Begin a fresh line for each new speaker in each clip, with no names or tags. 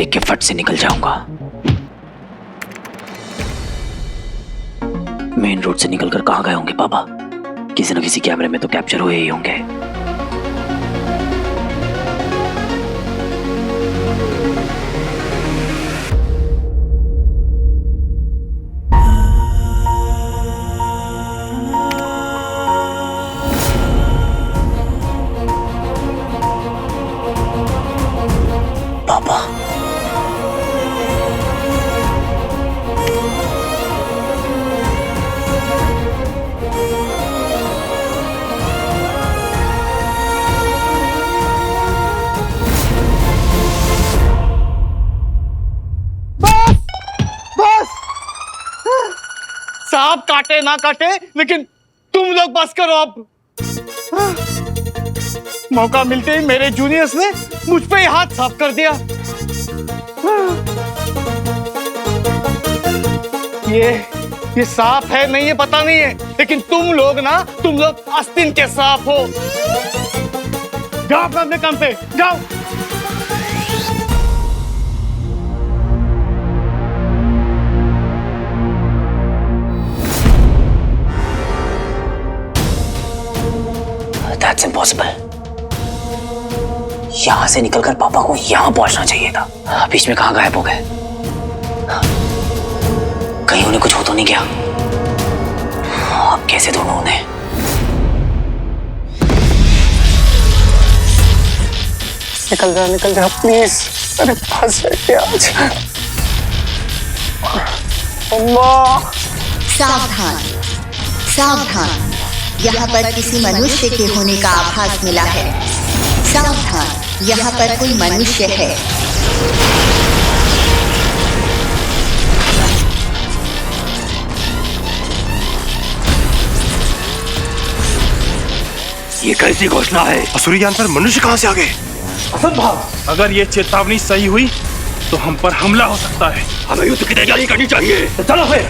देख के फट से निकल जाऊंगा। मेन रोड से निकलकर कहां गए होंगे पापा? किसी न किसी कैमरे में तो कैप्चर हुए ही होंगे। पापा,
सांप काटे ना काटे, लेकिन तुम लोग बस करो अब। मौका मिलते ही मेरे जूनियर्स ने मुझ पे ही हाथ साफ कर दिया। ये सांप है नहीं, ये पता नहीं है, लेकिन तुम लोग आस्तीन के सांप हो। जाओ अपने काम पे जाओ।
That's impossible. यहां से निकलकर पापा को यहां पहुंचना चाहिए था। बीच में कहां गायब हो गए? कहीं उन्हें कुछ हो तो नहीं गया? अब कैसे ढूंढूं उन्हें?
निकल जा प्लीज। अरे फंस गए आज। अम्मा,
सावधान सावधान, यहाँ पर किसी मनुष्य के होने का आभास मिला है। सावधान, यहाँ पर कोई मनुष्य है।
ये कैसी घोषणा है?
असुरी ज्ञान पर मनुष्य कहां से आ गए?
असंभव।
अगर ये चेतावनी सही हुई तो हम पर हमला हो सकता है।
हमें युद्ध की तैयारी करनी चाहिए।
तो चलो फिर।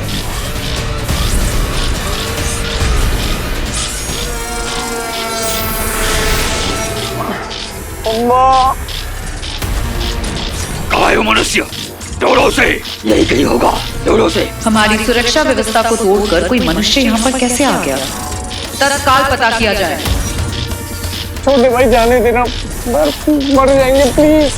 अम्मा,
कहाँ है वो मनुष्य? दौड़ो उसे, यही कहीं होगा। दौड़ो उसे।
हमारी सुरक्षा व्यवस्था को तोड़कर कोई मनुष्य यहाँ पर कैसे आ गया? तत्काल पता किया जाए।
छोटे भाई जाने देना, मर जाएंगे प्लीज।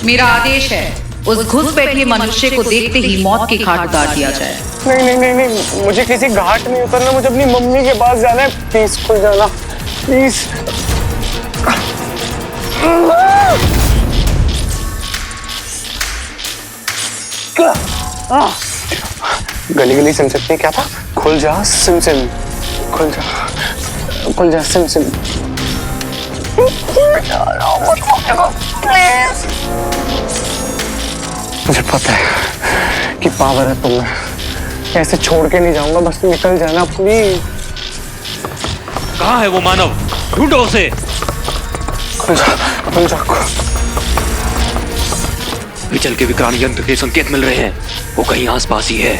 मेरा आदेश है, उस घुसपैठे मनुष्य को देखते ही मौत की घाट उतार दिया जाए।
नहीं, मुझे किसी घाट नहीं उतरना, मुझे अपनी मम्मी के पास जाना है। प्लीज खुल जाना प्लीज। गली सिम सकते क्या था? खुल जा सिम, खुल जा सिम। मुझे पता है कि पावर है तुम्हें, ऐसे छोड़ के नहीं जाऊंगा, बस निकल जाना प्लीज।
कहाँ है वो मानव? ढूंढो उसे।
खुल जा।
विचल के विकराल यंत्र के संकेत मिल रहे हैं, वो कहीं आसपास ही है।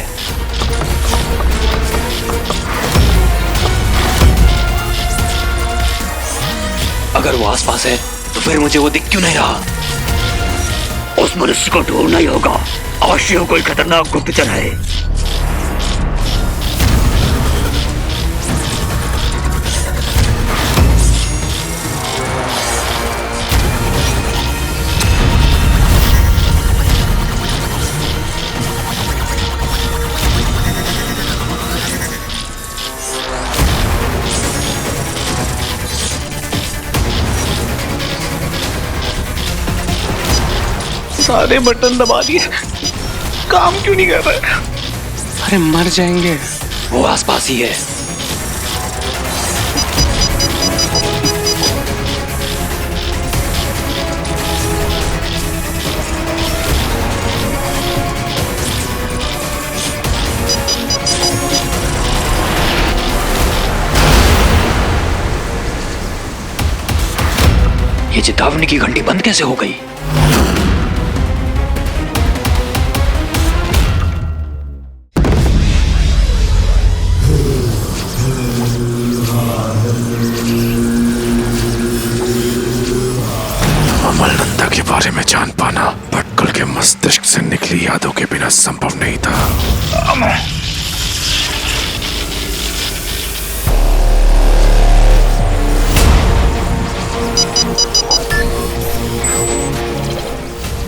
अगर वो आसपास है तो फिर मुझे वो दिख क्यों नहीं रहा? उस मनुष्य को ढूंढना ही होगा। अवश्य कोई खतरनाक गुप्तचर है।
सारे बटन दबा दिए, काम क्यों नहीं कर रहा? अरे मर जाएंगे।
वो आसपास ही है। ये चेतावनी की घंटी बंद कैसे हो गई?
अमलनंदा के बारे में जानते
यादों के बिना संभव नहीं था।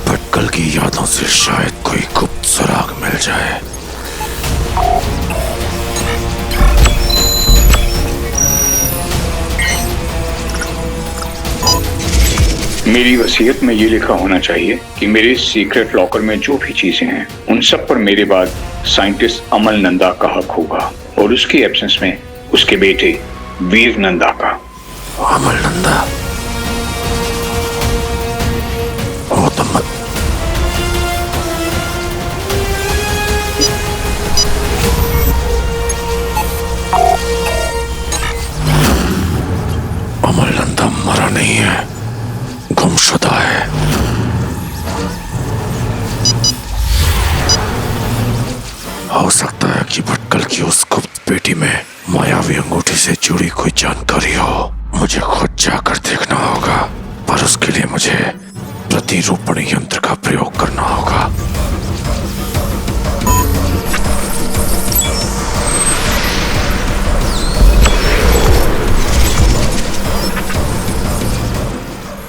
भटकल की यादों से शायद कोई गुप्त सुराग मिल जाए।
मेरी वसीयत में ये लिखा होना चाहिए कि मेरे सीक्रेट लॉकर में जो भी चीजें हैं उन सब पर मेरे बाद साइंटिस्ट अमल नंदा का हक होगा और उसकी एब्सेंस में उसके बेटे वीर नंदा का।
अमल नंदा? ओ तो मत। अमल नंदा मरा नहीं है, गुमशुदा है। हो सकता है कि भटकल की उस गुप्त पेटी में मायावी अंगूठी से जुड़ी कोई जानकारी हो। मुझे खुद जाकर देखना होगा, पर उसके लिए मुझे प्रतिरूपण यंत्र का प्रयोग करना होगा।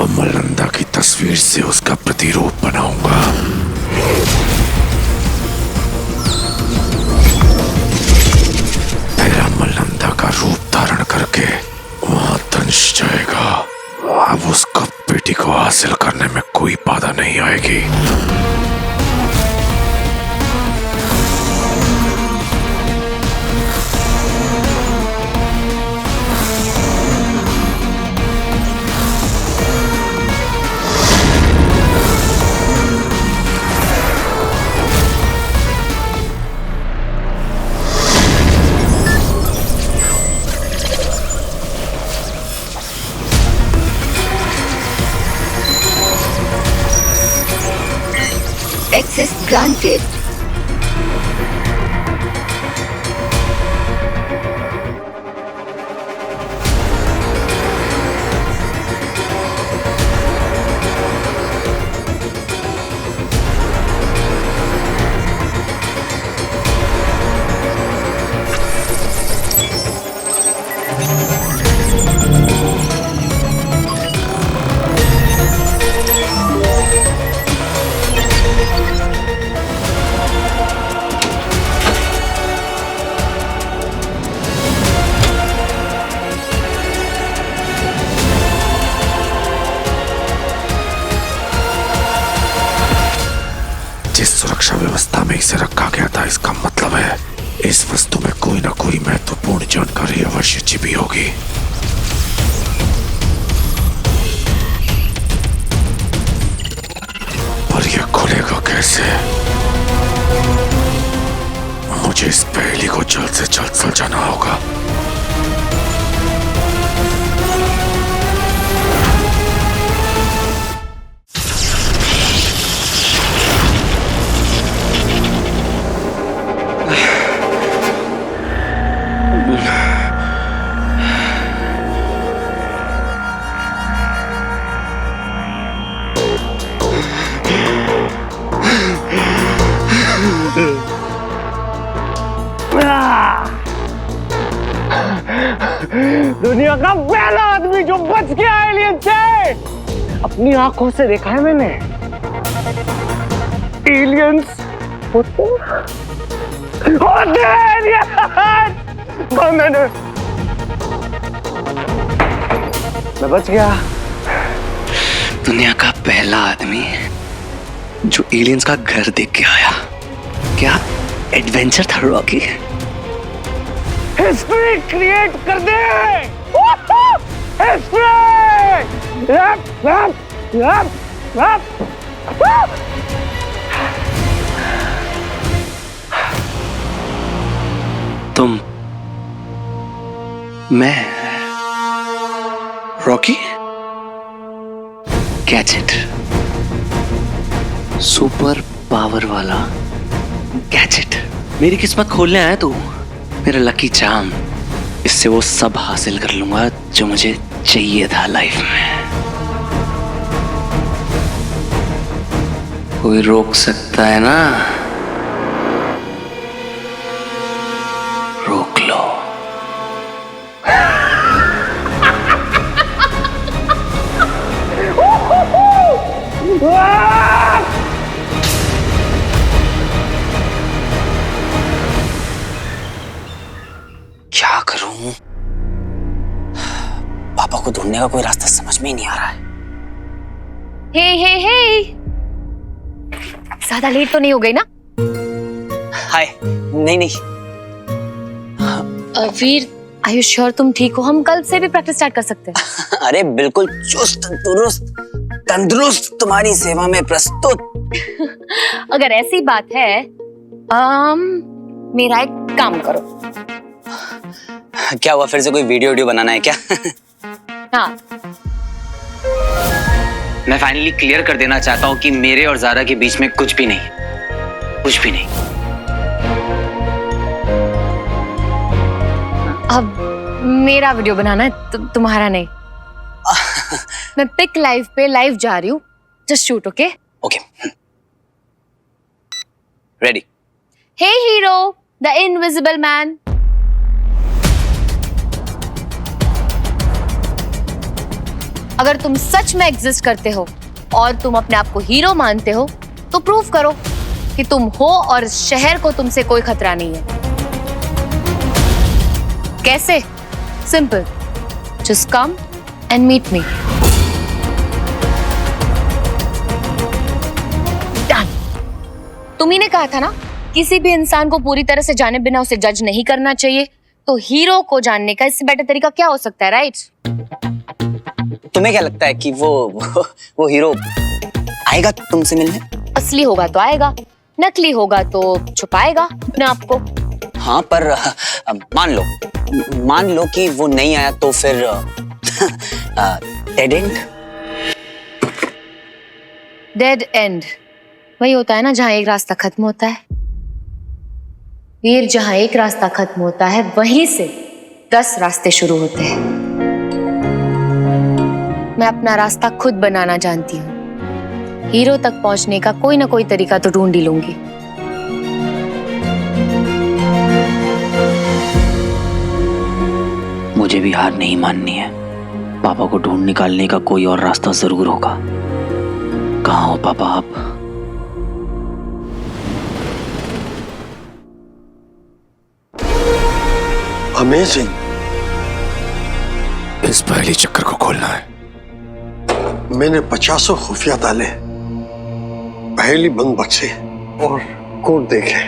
अमल नंदा की तस्वीर से उसका प्रतिरूप बनाऊंगा। फिर अमल नंदा का रूप धारण करके वहां दंश जाएगा। अब उस कप पेटी को हासिल करने में कोई बाधा नहीं आएगी।
Access granted. जिस सुरक्षा व्यवस्था में इसे रखा गया था, इसका मतलब है इस वस्तु में कोई ना कोई महत्वपूर्ण जानकारी अवश्य छिपी होगी। पर यह खुलेगा कैसे? मुझे इस पहेली को जल्द से जल्द सुलझाना होगा।
दुनिया का पहला आदमी जो बच गया एलियन से। अपनी आंखों से देखा है मैंने। एलियंस होते एलियन। मैं बच गया।
दुनिया का पहला आदमी जो एलियंस का घर देख के आया। क्या एडवेंचर था रॉकी?
हिस्ट्री क्रिएट कर दे। हिस्ट्री।
तुम, मैं, रॉकी, गैजेट, सुपर पावर वाला गैजेट। मेरी किस्मत खोलने आया तू, मेरा लकी चार्म। इससे वो सब हासिल कर लूंगा जो मुझे चाहिए था लाइफ में। कोई रोक सकता है ना? रोक लो।
क्या करूं? पापा को ढूंढने का कोई रास्ता समझ में ही नहीं आ रहा है।
हे ज्यादा लेट तो नहीं हो गई ना?
हाय, नहीं।
वीर, आर यू श्योर तुम ठीक हो? हम कल से भी प्रैक्टिस स्टार्ट कर सकते हैं।
अरे बिल्कुल चुस्त दुरुस्त तंदुरुस्त तुम्हारी सेवा में प्रस्तुत।
अगर ऐसी बात है, मेरा एक काम करो।
क्या हुआ, फिर से कोई वीडियो बनाना है क्या?
हाँ,
मैं फाइनली क्लियर कर देना चाहता हूँ कि मेरे और ज़ारा के बीच में कुछ भी नहीं, कुछ भी नहीं।
अब मेरा वीडियो बनाना है, तुम्हारा नहीं। मैं पिक लाइव पे लाइव जा रही हूँ, just shoot. Okay
okay, ready.
Hey hero, the invisible man. अगर तुम सच में एग्जिस्ट करते हो और तुम अपने आप को हीरो मानते हो, तो प्रूव करो कि तुम हो और शहर को तुमसे कोई खतरा नहीं है। कैसे? Simple, just come and meet me. Done. तुम्ही ने कहा था ना, किसी भी इंसान को पूरी तरह से जाने बिना उसे जज नहीं करना चाहिए, तो हीरो को जानने का इससे बेटर तरीका क्या हो सकता है, राइट?
तुम्हें क्या लगता है कि वो हीरो आएगा तुमसे मिलने?
असली होगा तो आएगा, नकली होगा तो छुपाएगा अपने आप को।
हाँ, पर मान लो कि वो नहीं आया तो फिर डेड एंड।
डेड एंड वही होता है ना, जहां एक रास्ता खत्म होता है। वीर, जहां एक रास्ता खत्म होता है, वहीं से 10 रास्ते शुरू होते हैं। मैं अपना रास्ता खुद बनाना जानती हूँ। हीरो तक पहुंचने का कोई ना कोई तरीका तो ढूंढ ही लूंगी।
मुझे भी हार नहीं माननी है। पापा को ढूंढ निकालने का कोई और रास्ता जरूर होगा। कहाँ हो पापा आप?
अमेजिंग। इस पहली चक्कर को खोलना है। मैंने 50 खुफिया ताले, पहली बंद बक्से और कोड देखे,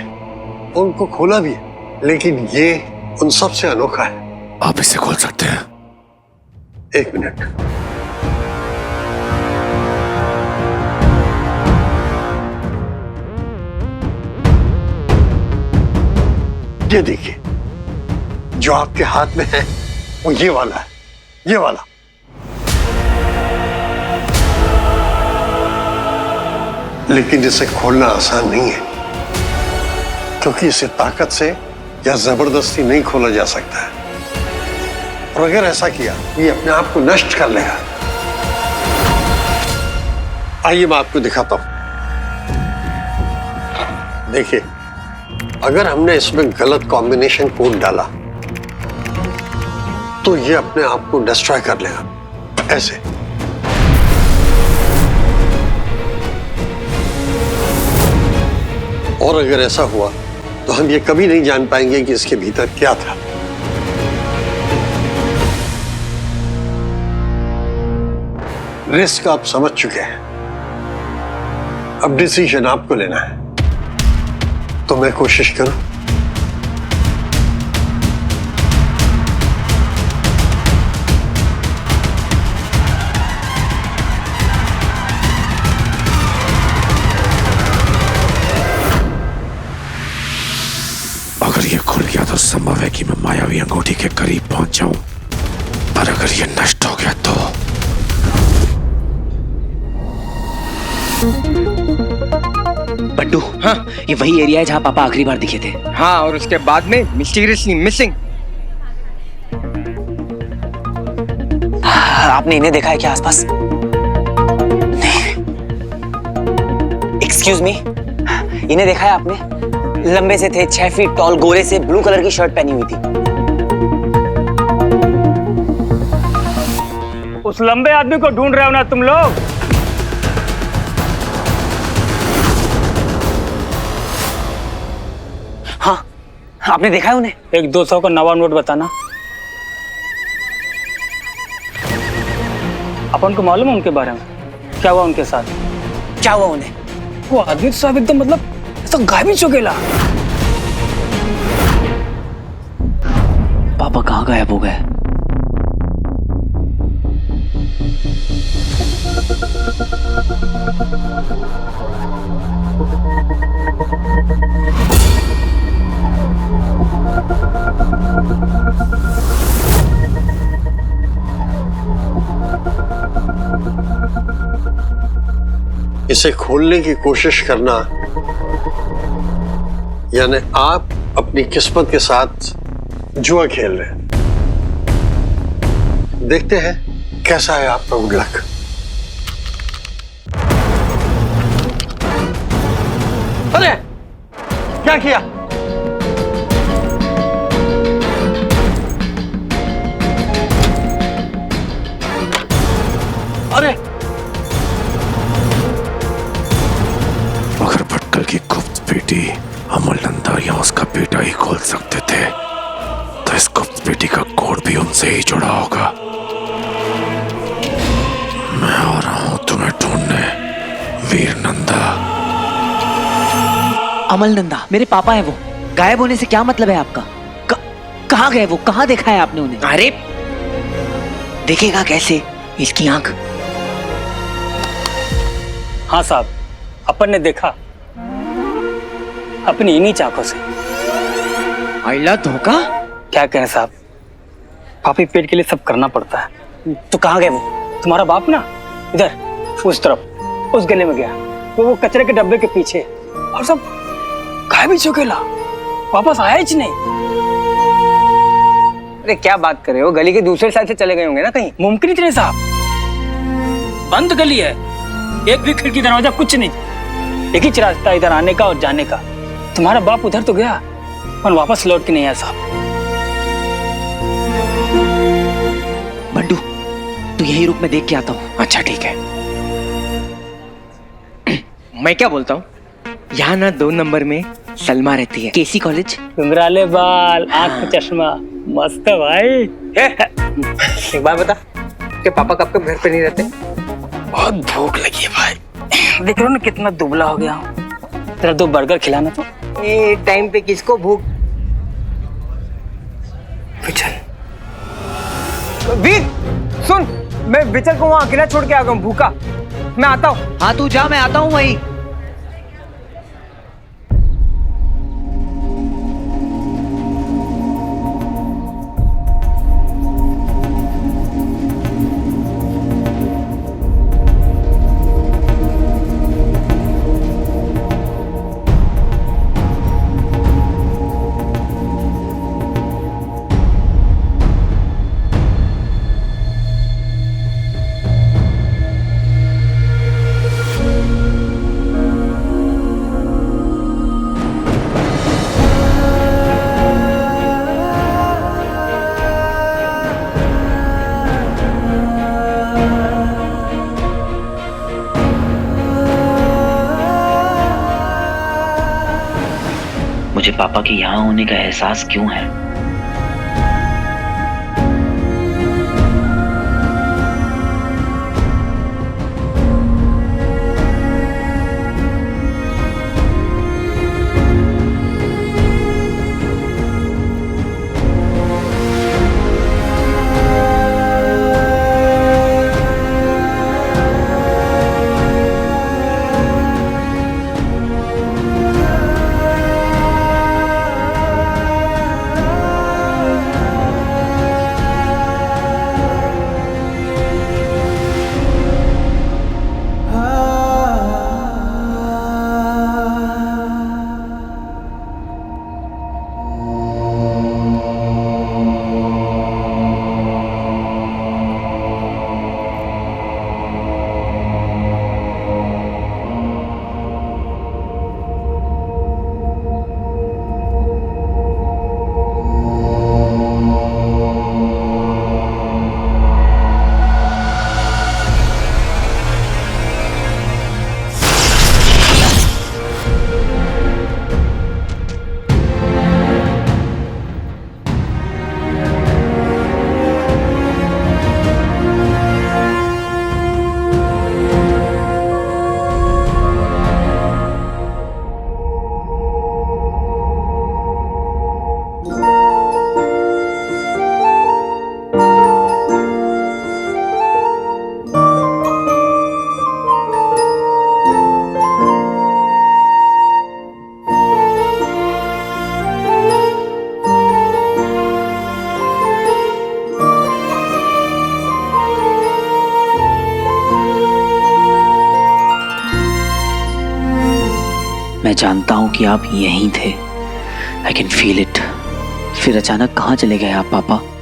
उनको खोला भी, लेकिन ये उन सब से अनोखा है। आप इसे खोल सकते हैं? 1 मिनट। ये देखिए, जो आपके हाथ में है वो ये वाला है, ये वाला। लेकिन इसे खोलना आसान नहीं है, क्योंकि इसे ताकत से या जबरदस्ती नहीं खोला जा सकता है। और अगर ऐसा किया, ये अपने आप को नष्ट कर लेगा। आइए मैं आपको दिखाता हूं। देखिए, अगर हमने इसमें गलत कॉम्बिनेशन कोड डाला तो ये अपने आप को डिस्ट्रॉय कर लेगा, ऐसे। और अगर ऐसा हुआ तो हम ये कभी नहीं जान पाएंगे कि इसके भीतर क्या था। रिस्क आप समझ चुके हैं, अब डिसीजन आपको लेना है। तो मैं कोशिश करूं? अगर ये खुल गया तो संभव है कि मैं मायावी अंगूठी के करीब पहुंच जाऊं, पर अगर ये नष्ट हो गया तो
बड्डू, हाँ, ये वही एरिया है जहाँ पापा आखिरी बार दिखे थे।
हाँ, और उसके बाद में मिस्टीरियसली मिसिंग।
आपने इन्हें देखा है क्या आसपास? नहीं। एक्सक्यूज मी, इन्हें देखा है आपने? लंबे से थे, 6 फीट टॉल, गोरे से, ब्लू कलर की शर्ट पहनी हुई थी।
उस लंबे आदमी को ढूंढ रहे हो ना तुम लोग?
हाँ, आपने देखा है उन्हें?
एक 200 का नवा नोट बताना। अपन को मालूम है उनके बारे में? क्या हुआ उनके साथ?
क्या हुआ उन्हें?
वो आदमी साहब एकदम मतलब ऐसा गायब ही चुकेला।
पापा कहाँ गायब हो गए?
इसे खोलने की कोशिश करना यानी आप अपनी किस्मत के साथ जुआ खेल रहे हैं। देखते हैं कैसा है आपका गुड लक। अरे क्या किया? अरे
मगर भटकल की गुप्त पेटी अमल नंदा या उसका बेटा ही खोल सकते थे, तो इस गुप्त पेटी का कोड भी उनसे ही जुड़ा होगा। मैं आ रहा हूं तुम्हें ढूंढने, वीर नंदा।
अमल नंदा मेरे पापा हैं। वो गायब होने से क्या मतलब है आपका? कहाँ गए वो? कहाँ देखा है आपने उन्हें?
अरे देखेगा कैसे, इसकी आंख।
हाँ साहब, अपन ने देखा अपनी इन्हीं चाकों से।
आइला धोखा?
क्या कहें साहब, पापी पेट के लिए सब करना पड़ता है।
तो कहाँ गए वो?
तुम्हारा बाप ना इधर उस तरफ उस गले में गया, वो कचरे के डब्बे के पीछे, और सब गायब ही चुकेला, वापस आया ही नहीं।
अरे क्या बात कर रहे हो, गली के दूसरे साइड से चले गए होंगे ना कहीं।
मुमकिन ही नहीं साहब, बंद गली है, एक भी खिड़की दरवाजा कुछ नहीं, एक ही रास्ता इधर आने का और जाने का। तुम्हारा बाप उधर तो गया पर वापस लौट के नहीं आया साहब।
बंडू तू यही रुक, मैं देख के आता हूँ।
अच्छा ठीक है।
मैं क्या बोलता हूँ, यहाँ ना 2 नंबर में सलमा रहती है, केसी कॉलेज।
घुंघराले बाल, आँख में चश्मा, मस्त है भाई।
एक बात बता, कि पापा कब कब घर पे नहीं रहते?
बहुत भूख लगी है भाई, देख रहे हो ना कितना दुबला हो गया हूँ। तेरा 2 बर्गर खिलाना तो।
ए टाइम पे किसको भूख?
विचल,
वीर सुन, मैं विचल को वहां अकेला छोड़ के आ गया हूँ, भूखा। मैं आता हूँ।
हाँ तू जा, मैं आता हूँ वहीं।
मुझे पापा के यहाँ होने का एहसास क्यों है? मैं जानता हूं कि आप यहीं थे। I can feel it. फिर अचानक कहाँ चले गए आप पापा?